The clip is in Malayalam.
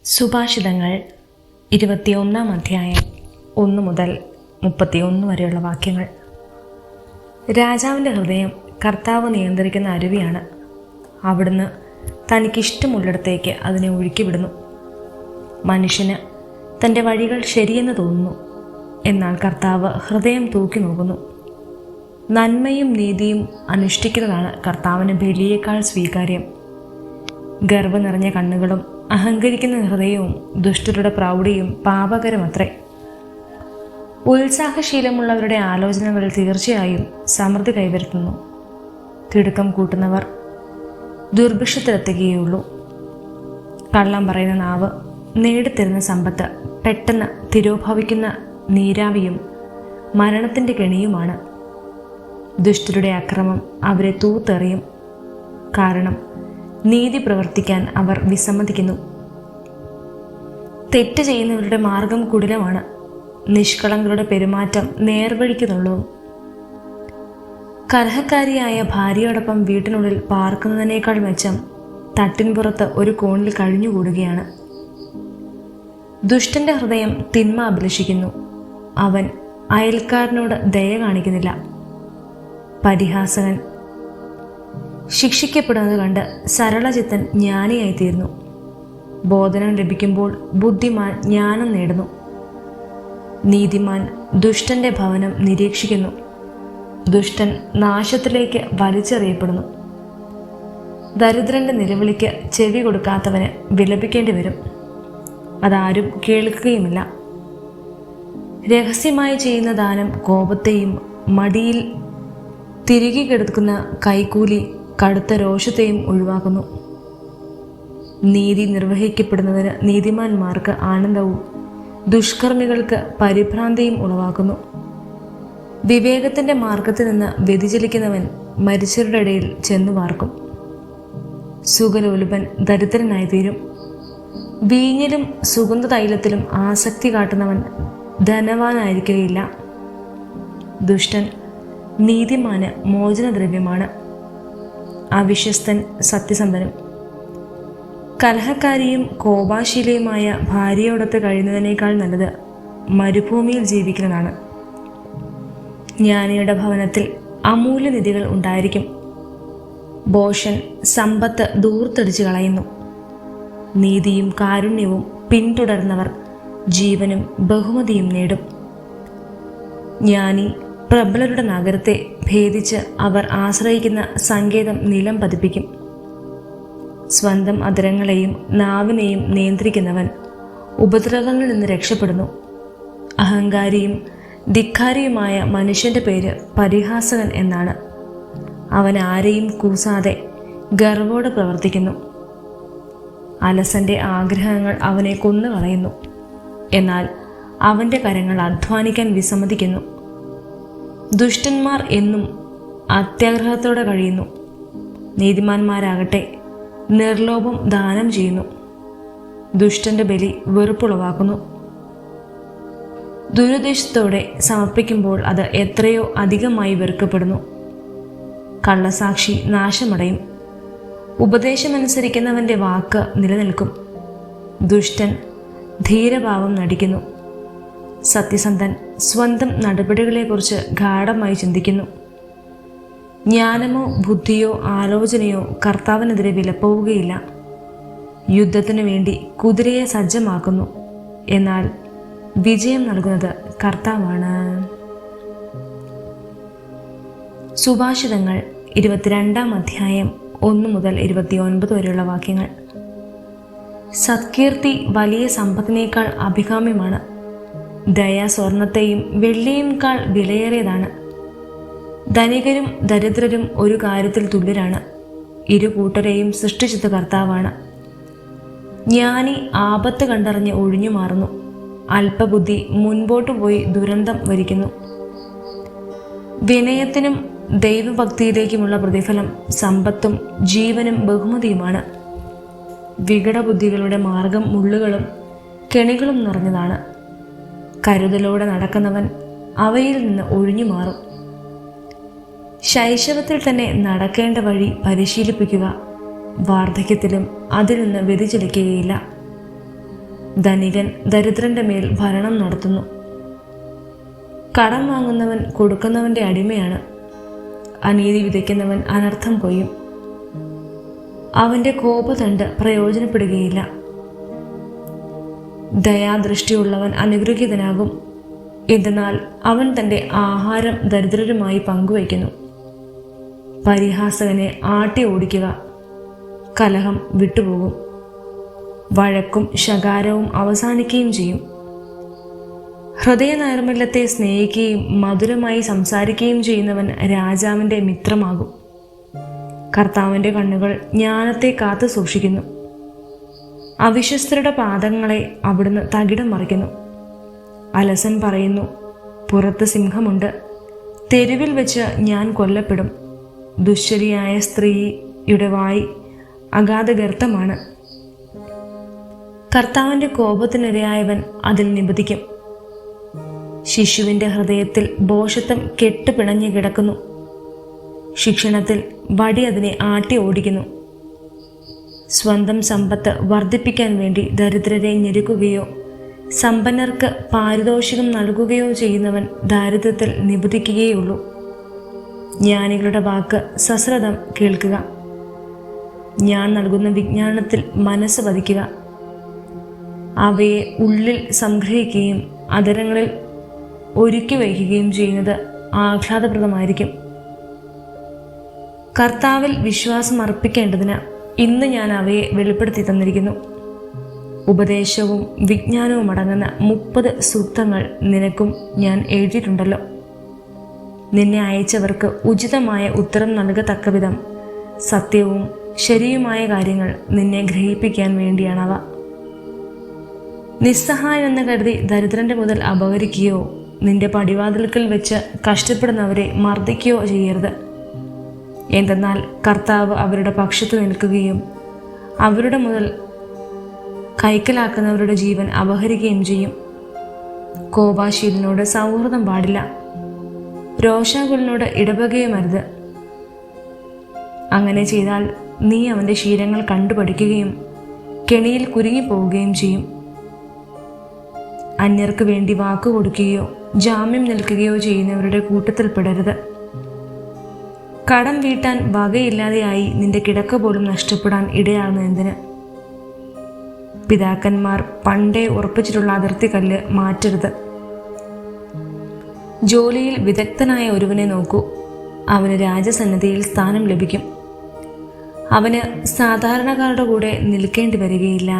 സുഭാഷിതങ്ങൾ 21 അധ്യായം 1 മുതൽ 31 വരെയുള്ള വാക്യങ്ങൾ. രാജാവിൻ്റെ ഹൃദയം കർത്താവ് നിയന്ത്രിക്കുന്ന അരുവിയാണ്. അവിടുന്ന് തനിക്കിഷ്ടമുള്ളിടത്തേക്ക് അതിനെ ഒഴുക്കിവിടുന്നു. മനുഷ്യന് തൻ്റെ വഴികൾ ശരിയെന്ന് തോന്നുന്നു, എന്നാൽ കർത്താവ് ഹൃദയം തൂക്കി നോക്കുന്നു. നന്മയും നീതിയും അനുഷ്ഠിക്കുന്നതാണ് കർത്താവിന് ബലിയേക്കാൾ സ്വീകാര്യം. ഗർവ്വം നിറഞ്ഞ കണ്ണുകളും അഹങ്കരിക്കുന്ന ഹൃദയവും ദുഷ്ടരുടെ പ്രൗഢിയും പാപകരമത്രേ. ഉത്സാഹശീലമുള്ളവരുടെ ആലോചനകൾ തീർച്ചയായും സമൃദ്ധി കൈവരുത്തുന്നു. തിടുക്കം കൂട്ടുന്നവർ ദുർഭിക്ഷത്തിലെത്തുകയുള്ളൂ. കള്ളം പറയുന്ന നാവ് നേടിത്തരുന്ന സമ്പത്ത് പെട്ടെന്ന് തിരോഭവിക്കുന്ന നീരാവിയും മരണത്തിൻ്റെ കെണിയുമാണ്. ദുഷ്ടരുടെ അക്രമം അവരെ തൂത്തെറിയും, കാരണം നീതി പ്രവർത്തിക്കാൻ അവർ വിസമ്മതിക്കുന്നു. തെറ്റ് ചെയ്യുന്നവരുടെ മാർഗം കുടിലമാണ്, നിഷ്കളങ്കരുടെ പെരുമാറ്റം നേർവഴിക്കുന്നുള്ളൂ. കലഹക്കാരിയായ ഭാര്യയോടൊപ്പം വീട്ടിനുള്ളിൽ പാർക്കുന്നതിനേക്കാൾ മെച്ചം തട്ടിൻപുറത്ത് ഒരു കോണിൽ കഴിഞ്ഞുകൂടുകയാണ്. ദുഷ്ടന്റെ ഹൃദയം തിന്മ അഭിലഷിക്കുന്നു, അവൻ അയൽക്കാരനോട് ദയ കാണിക്കുന്നില്ല. പരിഹാസകൻ ശിക്ഷിക്കപ്പെടുന്നത് കണ്ട് സരളചിത്തൻ ജ്ഞാനിയായിത്തീരുന്നു. ബോധനം ലഭിക്കുമ്പോൾ ബുദ്ധിമാൻ ജ്ഞാനം നേടുന്നു. നീതിമാൻ ദുഷ്ടന്റെ ഭവനം നിരീക്ഷിക്കുന്നു, ദുഷ്ടൻ നാശത്തിലേക്ക് വലിച്ചെറിയപ്പെടുന്നു. ദരിദ്രന്റെ നിലവിളിക്ക് ചെവി കൊടുക്കാത്തവന് വിലപിക്കേണ്ടി വരും, അതാരും കേൾക്കുകയുമില്ല. രഹസ്യമായി ചെയ്യുന്ന ദാനം കോപത്തെയും മടിയിൽ തിരികെ കിടക്കുന്ന കൈക്കൂലി കടുത്ത രോഷത്തെയും ഒഴിവാക്കുന്നു. നീതി നിർവഹിക്കപ്പെടുന്നതിന് നീതിമാന്മാർക്ക് ആനന്ദവും ദുഷ്കർമ്മികൾക്ക് പരിഭ്രാന്തിയും ഉളവാക്കുന്നു. വിവേകത്തിൻ്റെ മാർഗത്തിൽ നിന്ന് വ്യതിചലിക്കുന്നവൻ മരിച്ചവരുടെ ഇടയിൽ ചെന്നു പാർക്കും. സുഖലോലുപൻ ദരിദ്രനായിത്തീരും. വീഞ്ഞിലും സുഗന്ധ തൈലത്തിലും ആസക്തി കാട്ടുന്നവൻ ധനവാനായിരിക്കുകയില്ല. ദുഷ്ടൻ നീതിമാന് മോചനദ്രവ്യമാണ്, അവിശ്വസ്തൻ സത്യസന്ധനും. കലഹക്കാരിയും കോപാശീലയുമായ ഭാര്യയോടൊത്ത് കഴിയുന്നതിനേക്കാൾ നല്ലത് മരുഭൂമിയിൽ ജീവിക്കുന്നതാണ്. ജ്ഞാനിയുടെ ഭവനത്തിൽ അമൂല്യനിധികൾ ഉണ്ടായിരിക്കും. ഭോഷൻ സമ്പത്ത് ദൂർത്തടിച്ചു കളയുന്നു. നീതിയും കാരുണ്യവും പിന്തുടർന്നവർ ജീവനും ബഹുമതിയും നേടും. ജ്ഞാനി പ്രബലരുടെ നഗരത്തെ ഭേദിച്ച് അവർ ആശ്രയിക്കുന്ന സങ്കേതം നിലം പതിപ്പിക്കും. സ്വന്തം അധരങ്ങളെയും നാവിനെയും നിയന്ത്രിക്കുന്നവൻ ഉപദ്രവങ്ങളിൽ നിന്ന് രക്ഷപ്പെടുന്നു. അഹങ്കാരിയും ധിക്കാരിയുമായ മനുഷ്യൻ്റെ പേര് പരിഹാസകൻ എന്നാണ്. അവൻ ആരെയും കൂസാതെ ഗർവോടെ പ്രവർത്തിക്കുന്നു. അലസൻ്റെ ആഗ്രഹങ്ങൾ അവനെ കൊന്നുകളയുന്നു, എന്നാൽ അവൻ്റെ കരങ്ങൾ അധ്വാനിക്കാൻ വിസമ്മതിക്കുന്നു. ദുഷ്ടന്മാർ എന്നും അത്യാഗ്രഹത്തോടെ കഴിയുന്നു, നീതിമാന്മാരാകട്ടെ നിർലോഭം ദാനം ചെയ്യുന്നു. ദുഷ്ടന്റെ ബലി വെറുപ്പുളവാക്കുന്നു. ദുരുദ്ദേശത്തോടെ സമർപ്പിക്കുമ്പോൾ അത് എത്രയോ അധികമായി വെറുക്കപ്പെടുന്നു. കള്ളസാക്ഷി നാശമടയും, ഉപദേശമനുസരിക്കുന്നവൻ്റെ വാക്ക് നിലനിൽക്കും. ദുഷ്ടൻ ധീരഭാവം നടിക്കുന്നു. സത്യസന്ധൻ സ്വന്തം നടപടികളെക്കുറിച്ച് ഗാഢമായി ചിന്തിക്കുന്നു. ജ്ഞാനമോ ബുദ്ധിയോ ആലോചനയോ കർത്താവിനെതിരെ വിലപ്പോവുകയില്ല. യുദ്ധത്തിനു വേണ്ടി കുതിരയെ സജ്ജമാക്കുന്നു, എന്നാൽ വിജയം നൽകുന്നത് കർത്താവാണ്. സുഭാഷിതങ്ങൾ 22 അധ്യായം 1 മുതൽ 29 വരെയുള്ള വാക്യങ്ങൾ. സത്കീർത്തി വലിയ സമ്പത്തിനേക്കാൾ അഭികാമ്യമാണ്. ദയ സ്വർണത്തെയും വെള്ളിയേക്കാൾ വിലയേറിയതാണ്. ധനികരും ദരിദ്രരും ഒരു കാര്യത്തിൽ തുല്യരാണ്. ഇരു കൂട്ടരെയും സൃഷ്ടിച്ചത് കർത്താവാണ്. ജ്ഞാനി ആപത്ത് കണ്ടറിഞ്ഞ് ഒഴിഞ്ഞു മാറുന്നു. അല്പബുദ്ധി മുൻപോട്ട് പോയി ദുരന്തം വരിക്കുന്നു. വിനയത്തിനും ദൈവഭക്തിയിലേക്കുമുള്ള പ്രതിഫലം സമ്പത്തും ജീവനും ബഹുമതിയുമാണ്. വികടബുദ്ധികളുടെ മാർഗം മുള്ളുകളും കെണികളും നിറഞ്ഞതാണ്. കരുതലോടെ നടക്കുന്നവൻ അവയിൽ നിന്ന് ഒഴിഞ്ഞു മാറും. ശൈശവത്തിൽ തന്നെ നടക്കേണ്ട വഴി പരിശീലിപ്പിക്കുക, വാർദ്ധക്യത്തിലും അതിൽ നിന്ന് വ്യതിചലിക്കുകയില്ല. ധനികൻ ദരിദ്രന്റെ മേൽ ഭരണം നടത്തുന്നു. കടം വാങ്ങുന്നവൻ കൊടുക്കുന്നവന്റെ അടിമയാണ്. അനീതി വിതയ്ക്കുന്നവൻ അനർത്ഥം കൊയ്യും. അവന്റെ കോപതണ്ട് പ്രയോജനപ്പെടുകയില്ല. ദയാദൃഷ്ടിയുള്ളവൻ അനുഗ്രഹീതനാകും. എന്തെന്നാൽ അവൻ തൻ്റെ ആഹാരം ദരിദ്രരുമായി പങ്കുവയ്ക്കുന്നു. പരിഹാസകനെ ആട്ടി ഓടിക്കുക, കലഹം വിട്ടുപോകും. വഴക്കും ശകാരവും അവസാനിക്കുകയും ചെയ്യും. ഹൃദയനൈർമല്യത്തെ സ്നേഹിക്കുകയും മധുരമായി സംസാരിക്കുകയും ചെയ്യുന്നവൻ രാജാവിൻ്റെ മിത്രമാകും. കർത്താവിൻ്റെ കണ്ണുകൾ ജ്ഞാനത്തെ കാത്തു സൂക്ഷിക്കുന്നു. അവിശ്വസ്തരുടെ പാദങ്ങളെ അവിടുന്ന് തകിടം മറിക്കുന്നു. അലസൻ പറയുന്നു, പുറത്ത് സിംഹമുണ്ട്, തെരുവിൽ വെച്ച് ഞാൻ കൊല്ലപ്പെടും. ദുശ്ശരിയായ സ്ത്രീയുടെ വായ് അഗാധ ഗർത്തമാണ്. കർത്താവിൻ്റെ കോപത്തിനിരയായവൻ അതിൽ നിബദിക്കും. ശിശുവിൻ്റെ ഹൃദയത്തിൽ ഭോഷത്വം കെട്ടുപിണഞ്ഞു കിടക്കുന്നു. ശിക്ഷണത്തിൽ വടി അതിനെ ആട്ടി ഓടിക്കുന്നു. സ്വന്തം സമ്പത്ത് വർദ്ധിപ്പിക്കാൻ വേണ്ടി ദരിദ്രരെ ഞെരുക്കുകയോ സമ്പന്നർക്ക് പാരിതോഷികം നൽകുകയോ ചെയ്യുന്നവൻ ദാരിദ്ര്യത്തിൽ നിബദിക്കുകയുള്ളൂ. ജ്ഞാനികളുടെ വാക്ക് സശ്രദ്ധം കേൾക്കുക. ഞാൻ നൽകുന്ന വിജ്ഞാനത്തിൽ മനസ്സ് പതിക്കുക. അവയെ ഉള്ളിൽ സംഗ്രഹിക്കുകയും അധരങ്ങളിൽ ഒരുക്കി വയ്ക്കുകയും ചെയ്യുന്നത് ആഹ്ലാദപ്രദമായിരിക്കും. കർത്താവിൽ വിശ്വാസം അർപ്പിക്കേണ്ടതിന് ഇന്ന് ഞാൻ അവയെ വെളിപ്പെടുത്തി തന്നിരിക്കുന്നു. ഉപദേശവും വിജ്ഞാനവും അടങ്ങുന്ന 30 സൂക്തങ്ങൾ നിനക്കും ഞാൻ എഴുതിയിട്ടുണ്ടല്ലോ. നിന്നെ അയച്ചവർക്ക് ഉചിതമായ ഉത്തരം നൽകത്തക്കവിധം സത്യവും ശരിയുമായ കാര്യങ്ങൾ നിന്നെ ഗ്രഹിപ്പിക്കാൻ വേണ്ടിയാണവ. നിസ്സഹായനെന്ന് കരുതി ദരിദ്രന്റെ മുതൽ അപഹരിക്കുകയോ നിന്റെ പടിവാതിൽക്കൽ വെച്ച് കഷ്ടപ്പെടുന്നവരെ മർദ്ദിക്കുകയോ ചെയ്യരുത്. എന്തെന്നാൽ കർത്താവ് അവരുടെ പക്ഷത്ത് നിൽക്കുകയും അവരുടെ മുതൽ കൈക്കലാക്കുന്നവരുടെ ജീവൻ അപഹരിക്കുകയും ചെയ്യും. കോപാശീലനോട് സൗഹൃദം പാടില്ല. രോഷാകുലനോട് ഇടപെടുകയുമരുത്. അങ്ങനെ ചെയ്താൽ നീ അവൻ്റെ ശീലങ്ങൾ കണ്ടുപഠിക്കുകയും കെണിയിൽ കുരുങ്ങിപ്പോവുകയും ചെയ്യും. അന്യർക്ക് വേണ്ടി വാക്കു കൊടുക്കുകയോ ജാമ്യം നിൽക്കുകയോ ചെയ്യുന്നവരുടെ കൂട്ടത്തിൽ പെടരുത്. കടം വീട്ടാൻ വകയില്ലാതെയായി നിന്റെ കിടക്ക പോലും നഷ്ടപ്പെടാൻ ഇടയാകുന്നതിന് പിതാക്കന്മാർ പണ്ടേ ഉറപ്പിച്ചിട്ടുള്ള അതിർത്തി കല്ല് മാറ്റരുത്. ജോലിയിൽ വിദഗ്ധനായ ഒരുവനെ നോക്കൂ, അവന് രാജസന്നിധിയിൽ സ്ഥാനം ലഭിക്കും. അവന് സാധാരണക്കാരുടെ കൂടെ നിൽക്കേണ്ടി വരികയില്ല.